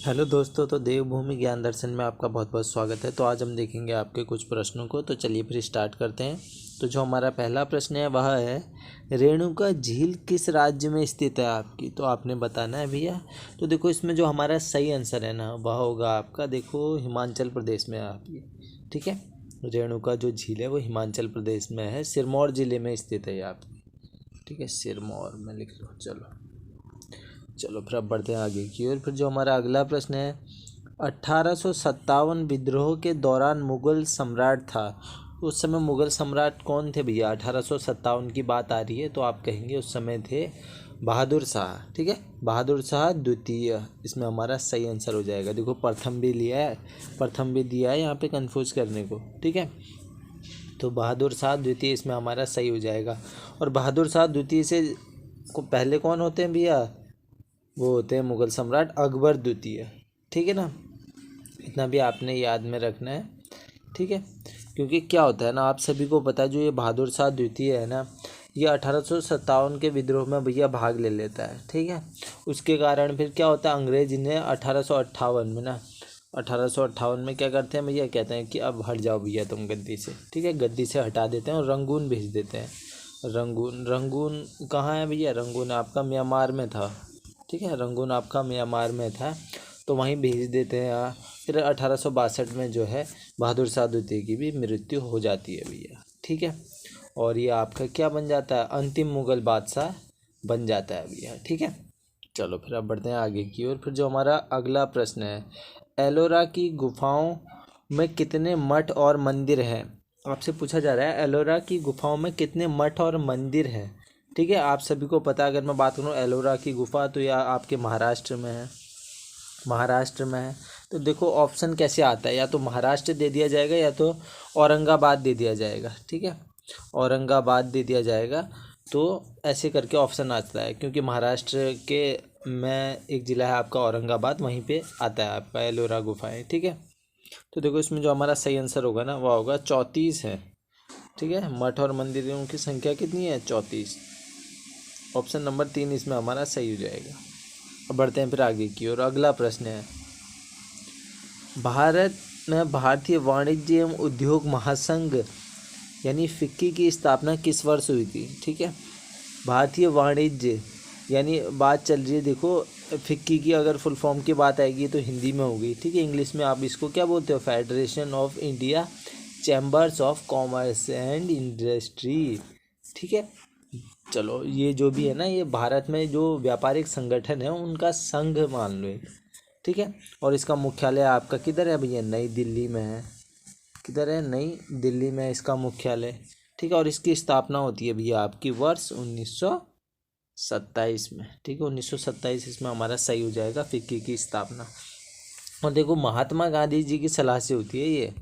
Hello दोस्तों, तो देवभूमि ज्ञान दर्शन में आपका बहुत बहुत स्वागत है। तो आज हम देखेंगे आपके कुछ प्रश्नों को। तो चलिए फिर स्टार्ट करते हैं। तो जो हमारा पहला प्रश्न है वह है, रेणुका झील किस राज्य में स्थित है आपकी? तो आपने बताना है भैया। तो देखो, इसमें जो हमारा सही आंसर है ना वह होगा आपका, देखो, हिमाचल प्रदेश में है आपकी। ठीक है, रेणुका जो झील है वो हिमाचल प्रदेश में है, सिरमौर ज़िले में स्थित है ये आपकी। ठीक है, सिरमौर में लिख लो। चलो फिर अब बढ़ते हैं आगे की ओर। फिर जो हमारा अगला प्रश्न है, 1857 विद्रोह के दौरान मुगल सम्राट था, उस समय मुगल सम्राट कौन थे भैया? 1857 की बात आ रही है तो आप कहेंगे उस समय थे बहादुर शाह। ठीक है, बहादुर शाह द्वितीय इसमें हमारा सही आंसर हो जाएगा। देखो, प्रथम भी लिया है, प्रथम भी दिया है यहाँ पे कंफ्यूज करने को। ठीक है, तो बहादुर शाह द्वितीय इसमें हमारा सही हो जाएगा। और बहादुर शाह द्वितीय से को पहले कौन होते हैं भैया? वो होते हैं मुगल सम्राट अकबर द्वितीय। ठीक है ना, इतना भी आपने याद में रखना है। ठीक है, क्योंकि क्या होता है ना, आप सभी को पता है, जो ये बहादुर शाह द्वितीय है ना, ये 1857 के विद्रोह में भैया भाग ले लेता है। ठीक है, उसके कारण फिर क्या होता है, अंग्रेज इन्हें 1858 में ना, 1858 में क्या करते हैं भैया, कहते हैं कि अब हट जाओ भैया तुम गद्दी से। ठीक है, गद्दी से हटा देते हैं और रंगून भेज देते हैं। रंगून कहाँ है भैया? रंगून आपका म्यांमार में था। ठीक है, रंगून आपका म्यांमार में था, तो वहीं भेज देते हैं। फिर 1862 में जो है बहादुर शाह द्वितीय की भी मृत्यु हो जाती है भैया। ठीक है, और ये आपका क्या बन जाता है, अंतिम मुगल बादशाह बन जाता है भैया। ठीक है, चलो फिर अब बढ़ते हैं आगे की ओर। फिर जो हमारा अगला प्रश्न है, एलोरा की गुफाओं में कितने मठ और मंदिर हैं? आपसे पूछा जा रहा है एलोरा की गुफाओं में कितने मठ और मंदिर हैं। ठीक है, आप सभी को पता है, अगर मैं बात करूँ एलोरा की गुफा, तो यह आपके महाराष्ट्र में है। महाराष्ट्र में है, तो देखो ऑप्शन कैसे आता है, या तो महाराष्ट्र दे दिया जाएगा या तो औरंगाबाद दे दिया जाएगा। ठीक है, औरंगाबाद दे दिया जाएगा, तो ऐसे करके ऑप्शन आता है, क्योंकि महाराष्ट्र के में एक ज़िला है आपका औरंगाबाद, वहीं पे आता है आपका एलोरा गुफाएं। ठीक है, तो देखो इसमें जो हमारा सही आंसर होगा ना वह होगा 34 है। ठीक है, मठ और मंदिरों की संख्या कितनी है? 34। ऑप्शन नंबर 3 इसमें हमारा सही हो जाएगा। अब बढ़ते हैं फिर आगे की और अगला प्रश्न है, भारत में भारतीय वाणिज्य एवं उद्योग महासंघ यानी फिक्की की स्थापना किस वर्ष हुई थी? ठीक है, भारतीय वाणिज्य यानी बात चल रही है, देखो फिक्की की अगर फुल फॉर्म की बात आएगी तो हिंदी में होगी। ठीक है, इंग्लिश में आप इसको क्या बोलते हो? Federation of India chambers of commerce and industry. ठीक है, चलो ये जो भी है ना, ये भारत में जो व्यापारिक संगठन है उनका संघ मान लो एक। ठीक है, और इसका मुख्यालय आपका किधर है भैया? नई दिल्ली में है। किधर है? नई दिल्ली में है इसका मुख्यालय। ठीक है, और इसकी स्थापना होती है भैया आपकी वर्ष 1927 में। ठीक है, 1927 इसमें हमारा सही हो जाएगा, फिक्की की स्थापना। और देखो, महात्मा गांधी जी की सलाह से होती है ये।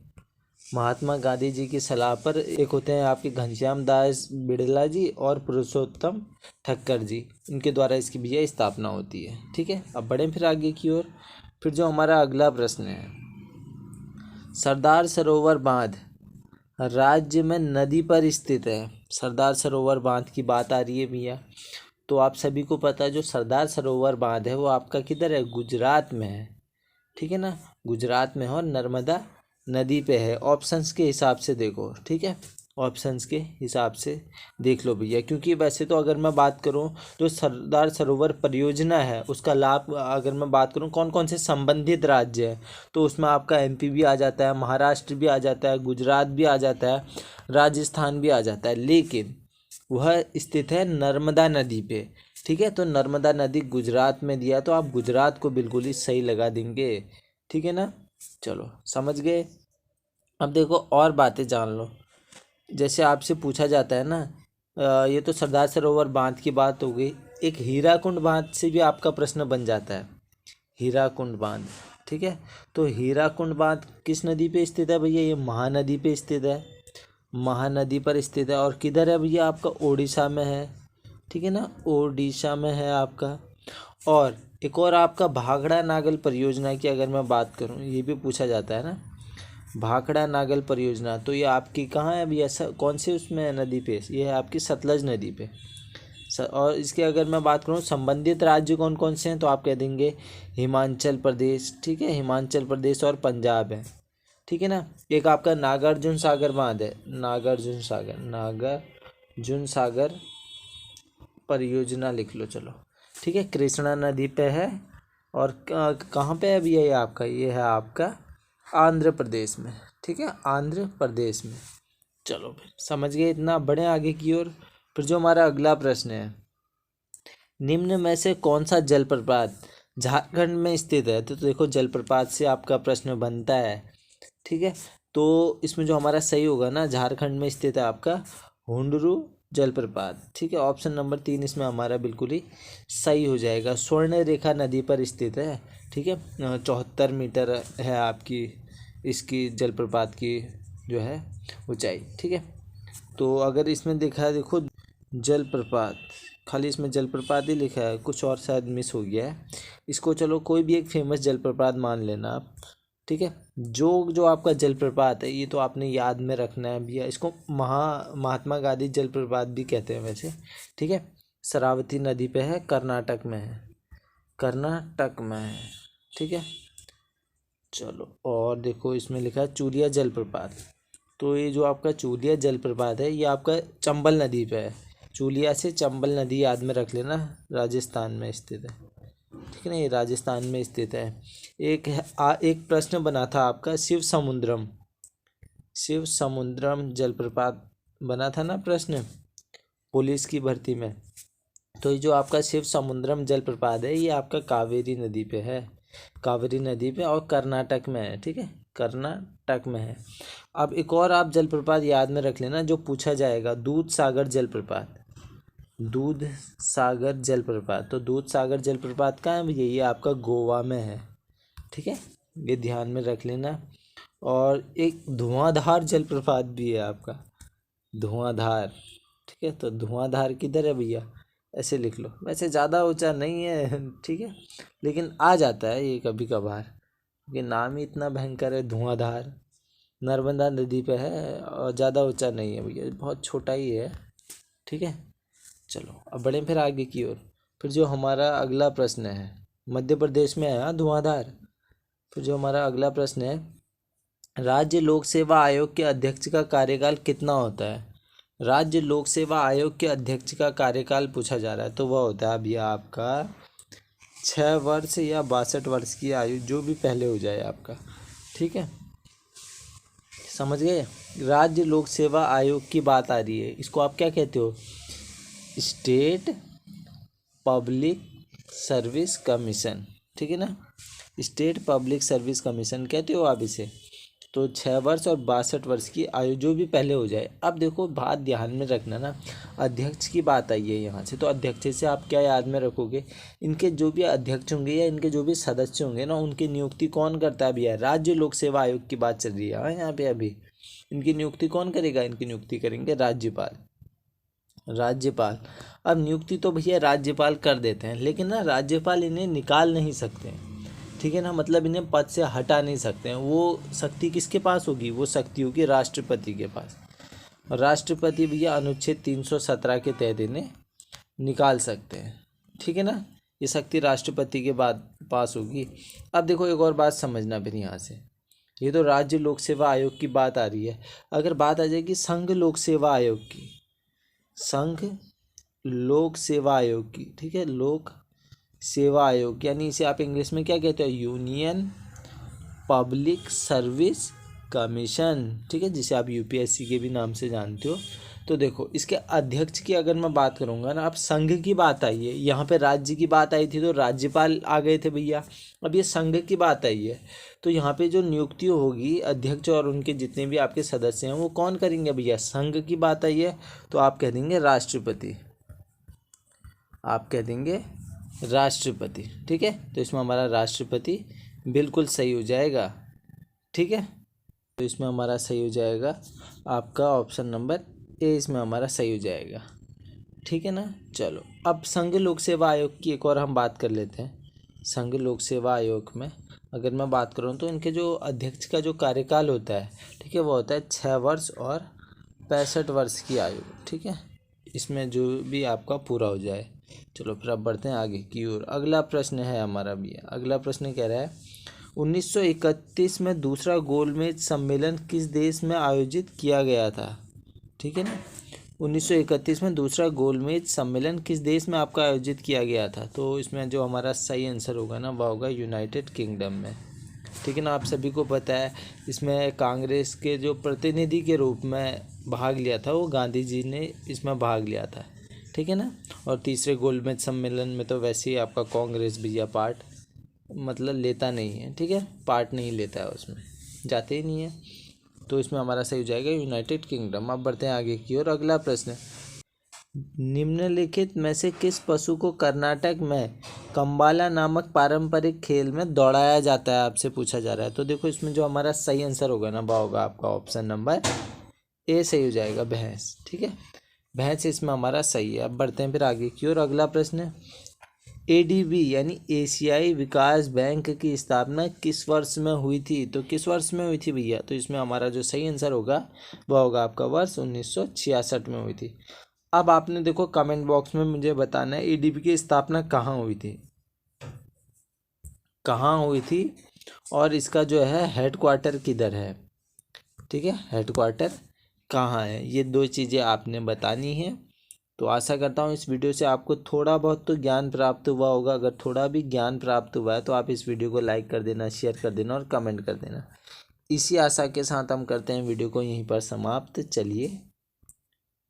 महात्मा गांधी जी की सलाह पर एक होते हैं आपके घनश्याम दास बिड़ला जी और पुरुषोत्तम ठक्कर जी, इनके द्वारा इसकी भैया स्थापना होती है। ठीक है, अब बढ़ें फिर आगे की ओर। फिर जो हमारा अगला प्रश्न है, सरदार सरोवर बांध राज्य में नदी पर स्थित है। सरदार सरोवर बांध की बात आ रही है भैया, तो आप सभी को पता है जो सरदार सरोवर बांध है वो आपका किधर है? गुजरात में है। ठीक है ना, गुजरात में है और नर्मदा नदी पे है। ऑप्शंस के हिसाब से देखो। ठीक है, ऑप्शंस के हिसाब से देख लो भैया, क्योंकि वैसे तो अगर मैं बात करूं जो सरदार सरोवर परियोजना है उसका लाभ, अगर मैं बात करूं कौन कौन से संबंधित राज्य हैं, तो उसमें आपका एमपी भी आ जाता है, महाराष्ट्र भी आ जाता है, गुजरात भी आ जाता है, राजस्थान भी आ जाता है, लेकिन वह स्थित है नर्मदा नदी पे। ठीक है, तो नर्मदा नदी गुजरात में दिया, तो आप गुजरात को बिल्कुल ही सही लगा देंगे। ठीक है ना, चलो समझ गए। अब देखो और बातें जान लो, जैसे आपसे पूछा जाता है ना, ये तो सरदार सरोवर बांध की बात हो गई, एक हीराकुंड बांध से भी आपका प्रश्न बन जाता है। हीराकुंड बांध, ठीक है, तो हीराकुंड बांध किस नदी पे स्थित है भैया? ये महानदी पे स्थित है, महानदी पर स्थित है। और किधर है भैया? आपका उड़ीसा में है। ठीक है ना, उड़ीसा में है आपका। और एक और आपका भाखड़ा नागल परियोजना की अगर मैं बात करूं, ये भी पूछा जाता है ना, भाखड़ा नागल परियोजना, तो ये आपकी कहाँ है भैया? कौन से उसमें नदी पे? ये है आपकी सतलज नदी पे। और इसके अगर मैं बात करूँ संबंधित राज्य कौन कौन से हैं, तो आप कह देंगे हिमाचल प्रदेश, ठीक है, हिमाचल प्रदेश और पंजाब है, ठीक है ना। एक आपका नागार्जुन सागर बांध है, नागार्जुन सागर परियोजना लिख लो, चलो, ठीक है, कृष्णा नदी पे है। और कहाँ पे है अभी ये आपका, ये है आपका आंध्र प्रदेश में, ठीक है, आंध्र प्रदेश में। चलो फिर समझ गए इतना, बढ़े आगे की ओर। फिर जो हमारा अगला प्रश्न है, निम्न में से कौन सा जलप्रपात झारखंड में स्थित है। तो देखो जलप्रपात से आपका प्रश्न बनता है, ठीक है। तो इसमें जो हमारा सही होगा ना, झारखंड में स्थित है आपका हुंडरू जलप्रपात, ठीक है। ऑप्शन नंबर 3 इसमें हमारा बिल्कुल ही सही हो जाएगा। स्वर्ण रेखा नदी पर स्थित है, ठीक है। 74 मीटर है आपकी इसकी जलप्रपात की जो है ऊंचाई, ठीक है। तो अगर इसमें देखा है, देखो जलप्रपात, खाली इसमें जलप्रपात ही लिखा है, कुछ और शायद मिस हो गया है इसको। चलो कोई भी एक फेमस जलप्रपात मान लेना आप, ठीक है। जो जो आपका जलप्रपात है ये तो आपने याद में रखना है भैया। इसको महात्मा गांधी जलप्रपात भी कहते हैं वैसे, ठीक है। शरावती नदी पे है, कर्नाटक में है, कर्नाटक में है, ठीक है। चलो और देखो इसमें लिखा है चूलिया जलप्रपात। तो ये जो आपका चूलिया जलप्रपात है ये आपका चंबल नदी पे है। चूलिया से चंबल नदी याद में रख लेना, राजस्थान में स्थित है, ठीक है ना, ये राजस्थान में स्थित है। एक प्रश्न बना था आपका शिव समुद्रम जलप्रपात बना था ना प्रश्न पुलिस की भर्ती में। तो ये जो आपका शिव समुद्रम जलप्रपात है ये आपका कावेरी नदी पे है, कावेरी नदी पे, और कर्नाटक में है, ठीक है, कर्नाटक में है। अब एक और आप जलप्रपात याद में रख लेना जो पूछा जाएगा, दूध सागर जलप्रपात, दूध सागर जलप्रपात। तो दूध सागर जलप्रपात कहाँ है भैया, ये आपका गोवा में है, ठीक है, ये ध्यान में रख लेना। और एक धुआंधार जलप्रपात भी है आपका, धुआंधार, ठीक है। तो धुआंधार किधर है भैया, ऐसे लिख लो, वैसे ज़्यादा ऊंचा नहीं है, ठीक है, लेकिन आ जाता है ये कभी कभार, ये नाम ही इतना भयंकर है धुआंधार। नर्मदा नदी पे है और ज़्यादा ऊंचा नहीं है भैया, बहुत छोटा ही है, ठीक है। चलो अब बढ़े फिर आगे की ओर। फिर जो हमारा अगला प्रश्न है, मध्य प्रदेश में है हाँ धुआंधार। फिर जो हमारा अगला प्रश्न है, राज्य लोक सेवा आयोग के अध्यक्ष का कार्यकाल कितना होता है। राज्य लोक सेवा आयोग के अध्यक्ष का कार्यकाल पूछा जा रहा है, तो वह होता है भैया आपका 6 वर्ष या 62 वर्ष की आयु, जो भी पहले हो जाए आपका, ठीक है, समझ गए। राज्य लोक सेवा आयोग की बात आ रही है, इसको आप क्या कहते हो, स्टेट पब्लिक सर्विस कमीशन, ठीक है ना, स्टेट पब्लिक सर्विस कमीशन कहते हो आप इसे। तो 6 वर्ष और 62 वर्ष की आयु, जो भी पहले हो जाए। अब देखो बात ध्यान में रखना ना, अध्यक्ष की बात आई है यहाँ से, तो अध्यक्ष से आप क्या याद में रखोगे, इनके जो भी अध्यक्ष होंगे या इनके जो भी सदस्य होंगे ना, उनकी नियुक्ति कौन करता है भैया, राज्य लोक सेवा आयोग की बात चल रही है हाँ यहाँ पे अभी। इनकी नियुक्ति कौन करेगा, इनकी नियुक्ति करेंगे राज्यपाल, राज्यपाल। अब नियुक्ति तो भैया राज्यपाल कर देते हैं, लेकिन ना राज्यपाल इन्हें निकाल नहीं सकते हैं, ठीक है ना, मतलब इन्हें पद से हटा नहीं सकते हैं। वो शक्ति किसके पास होगी, वो शक्ति होगी राष्ट्रपति के पास। राष्ट्रपति भैया अनुच्छेद 317 के तहत इन्हें निकाल सकते हैं, ठीक है ना, ये शक्ति राष्ट्रपति के बाद पास होगी। अब देखो एक और बात समझना फिर यहाँ से, ये तो राज्य लोक सेवा आयोग की बात आ रही है। अगर बात आ जाएगी संघ लोक सेवा आयोग की, संघ लोक सेवा आयोग की, ठीक है, लोक सेवा आयोग, यानी इसे आप इंग्लिश में क्या कहते हो, यूनियन पब्लिक सर्विस कमीशन, ठीक है, जिसे आप यूपीएससी के भी नाम से जानते हो। तो देखो इसके अध्यक्ष की अगर मैं बात करूँगा ना, अब संघ की बात आई है, यहाँ पे राज्य की बात आई थी तो राज्यपाल आ गए थे भैया, अब ये संघ की बात आई है, तो यहाँ पे जो नियुक्ति होगी अध्यक्ष और उनके जितने भी आपके सदस्य हैं वो कौन करेंगे भैया, संघ की बात आई है तो आप कह देंगे राष्ट्रपति, आप कह देंगे राष्ट्रपति, ठीक है। तो इसमें हमारा राष्ट्रपति बिल्कुल सही हो जाएगा, ठीक है। तो इसमें हमारा सही हो जाएगा आपका ऑप्शन नंबर ए, इसमें हमारा सही हो जाएगा, ठीक है ना। चलो अब संघ लोक सेवा आयोग की एक और हम बात कर लेते हैं। संघ लोक सेवा आयोग में अगर मैं बात करूँ तो इनके जो अध्यक्ष का जो कार्यकाल होता है, ठीक है, वो होता है 6 वर्ष और 65 वर्ष की आयु, ठीक है, इसमें जो भी आपका पूरा हो जाए। चलो फिर अब बढ़ते हैं आगे की ओर। अगला प्रश्न है हमारा भी, अगला प्रश्न कह रहा है 1931 में दूसरा गोलमेज सम्मेलन किस देश में आयोजित किया गया था। ठीक है ना, 1931 में दूसरा गोलमेज सम्मेलन किस देश में आपका आयोजित किया गया था। तो इसमें जो हमारा सही आंसर होगा ना वह होगा यूनाइटेड किंगडम में। ठीक है ना, आप सभी को पता है इसमें कांग्रेस के जो प्रतिनिधि के रूप में भाग लिया था वो गांधी जी ने इसमें भाग लिया था। ठीक है ना, और तीसरे गोलमेज सम्मेलन में तो वैसे ही आपका कांग्रेस भैया पार्ट मतलब लेता नहीं है। ठीक है, पार्ट नहीं लेता है, उसमें जाते ही नहीं है। तो इसमें हमारा सही हो जाएगा यूनाइटेड किंगडम। अब बढ़ते हैं आगे की ओर। अगला प्रश्न, निम्नलिखित में से किस पशु को कर्नाटक में कंबाला नामक पारंपरिक खेल में दौड़ाया जाता है, आपसे पूछा जा रहा है। तो देखो इसमें जो हमारा सही आंसर होगा ना वह होगा आपका ऑप्शन नंबर ए सही हो जाएगा, भैंस। ठीक है, भैंस इसमें हमारा सही है। अब बढ़ते हैं फिर आगे की ओर। अगला प्रश्न, एडीबी यानी एशियाई विकास बैंक की स्थापना किस वर्ष में हुई थी। तो किस वर्ष में हुई थी भैया, तो इसमें हमारा जो सही आंसर होगा वह होगा आपका वर्ष 1966 में हुई थी। अब आपने देखो कमेंट बॉक्स में मुझे बताना है एडीबी की स्थापना कहाँ हुई थी, कहाँ हुई थी और इसका जो है हेडक्वार्टर किधर है। ठीक है, हेडक्वार्टर कहाँ है, ये दो चीज़ें आपने बतानी है। तो आशा करता हूँ इस वीडियो से आपको थोड़ा बहुत तो ज्ञान प्राप्त हुआ होगा। अगर थोड़ा भी ज्ञान प्राप्त हुआ है तो आप इस वीडियो को लाइक कर देना, शेयर कर देना और कमेंट कर देना। इसी आशा के साथ हम करते हैं वीडियो को यहीं पर समाप्त। चलिए,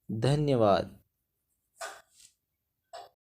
धन्यवाद।